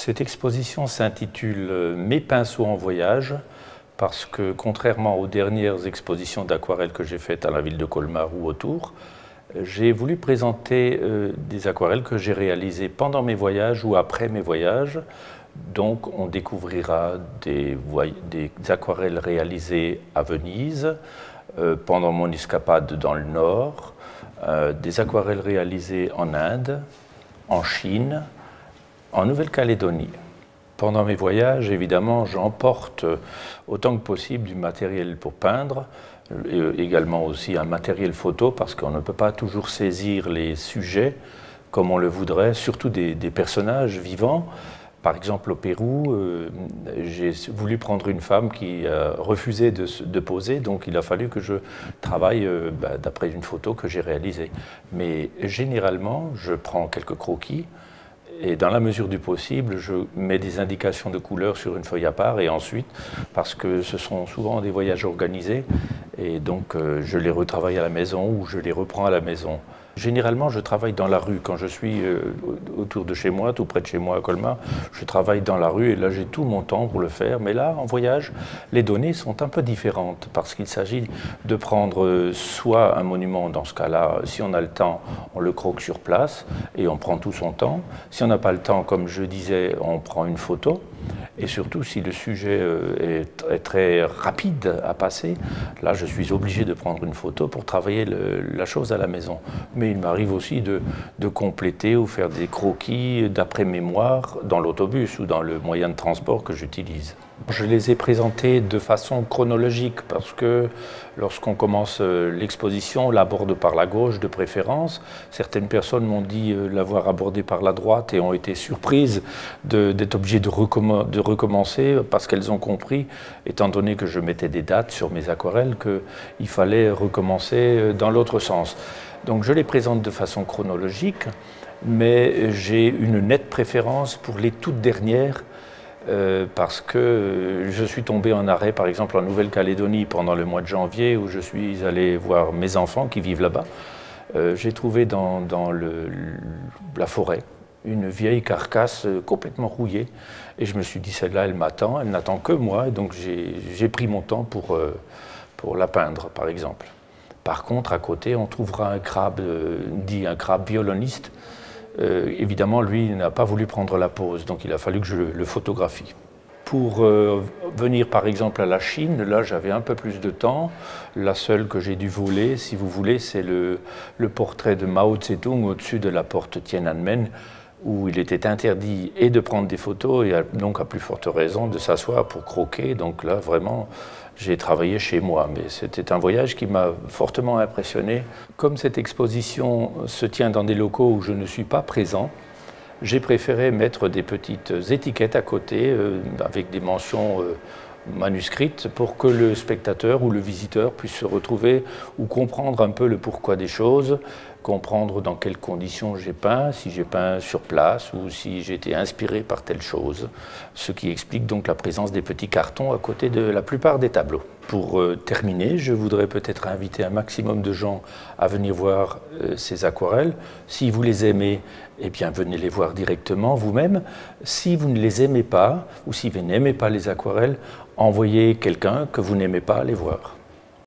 Cette exposition s'intitule « Mes pinceaux en voyage » parce que, contrairement aux dernières expositions d'aquarelles que j'ai faites à la ville de Colmar ou autour, j'ai voulu présenter des aquarelles que j'ai réalisées pendant mes voyages ou après mes voyages. Donc on découvrira des aquarelles réalisées à Venise, pendant mon escapade dans le Nord, des aquarelles réalisées en Inde, en Chine, en Nouvelle-Calédonie. Pendant mes voyages, évidemment, j'emporte autant que possible du matériel pour peindre, également aussi un matériel photo, parce qu'on ne peut pas toujours saisir les sujets comme on le voudrait, surtout des personnages vivants. Par exemple, au Pérou, j'ai voulu prendre une femme qui refusait de poser, donc il a fallu que je travaille d'après une photo que j'ai réalisée. Mais généralement, je prends quelques croquis, et dans la mesure du possible, je mets des indications de couleurs sur une feuille à part et ensuite, parce que ce sont souvent des voyages organisés, et donc je les retravaille à la maison ou je les reprends à la maison. Généralement, je travaille dans la rue. Quand je suis autour de chez moi, tout près de chez moi à Colmar, je travaille dans la rue et là j'ai tout mon temps pour le faire. Mais là, en voyage, les données sont un peu différentes parce qu'il s'agit de prendre soit un monument, dans ce cas-là, si on a le temps, on le croque sur place et on prend tout son temps. Si on n'a pas le temps, comme je disais, on prend une photo. Et surtout, si le sujet est très rapide à passer, là, je suis obligé de prendre une photo pour travailler la chose à la maison. Mais il m'arrive aussi de compléter ou faire des croquis d'après mémoire dans l'autobus ou dans le moyen de transport que j'utilise. Je les ai présentés de façon chronologique parce que lorsqu'on commence l'exposition, on l'aborde par la gauche de préférence. Certaines personnes m'ont dit l'avoir abordé par la droite et ont été surprises d'être obligées de recommencer parce qu'elles ont compris, étant donné que je mettais des dates sur mes aquarelles, qu'il fallait recommencer dans l'autre sens. Donc je les présente de façon chronologique, mais j'ai une nette préférence pour les toutes dernières parce que je suis tombé en arrêt, par exemple en Nouvelle-Calédonie pendant le mois de janvier où je suis allé voir mes enfants qui vivent là-bas. J'ai trouvé dans la forêt une vieille carcasse complètement rouillée et je me suis dit celle-là elle m'attend, elle n'attend que moi, et donc j'ai pris mon temps pour la peindre par exemple. Par contre, à côté, on trouvera un crabe, dit un crabe violoniste. Évidemment, lui, il n'a pas voulu prendre la pose, donc il a fallu que je le photographie. Pour venir par exemple à la Chine, là j'avais un peu plus de temps. La seule que j'ai dû voler, si vous voulez, c'est le portrait de Mao Tse-tung au-dessus de la porte Tiananmen, où il était interdit et de prendre des photos et donc à plus forte raison de s'asseoir pour croquer. Donc là vraiment j'ai travaillé chez moi, mais c'était un voyage qui m'a fortement impressionné. Comme cette exposition se tient dans des locaux où je ne suis pas présent, j'ai préféré mettre des petites étiquettes à côté avec des mentions manuscrites pour que le spectateur ou le visiteur puisse se retrouver ou comprendre un peu le pourquoi des choses, comprendre dans quelles conditions j'ai peint, si j'ai peint sur place ou si j'ai été inspiré par telle chose, ce qui explique donc la présence des petits cartons à côté de la plupart des tableaux. Pour terminer, je voudrais peut-être inviter un maximum de gens à venir voir ces aquarelles. Si vous les aimez, eh bien venez les voir directement vous-même. Si vous ne les aimez pas, ou si vous n'aimez pas les aquarelles, envoyez quelqu'un que vous n'aimez pas les voir.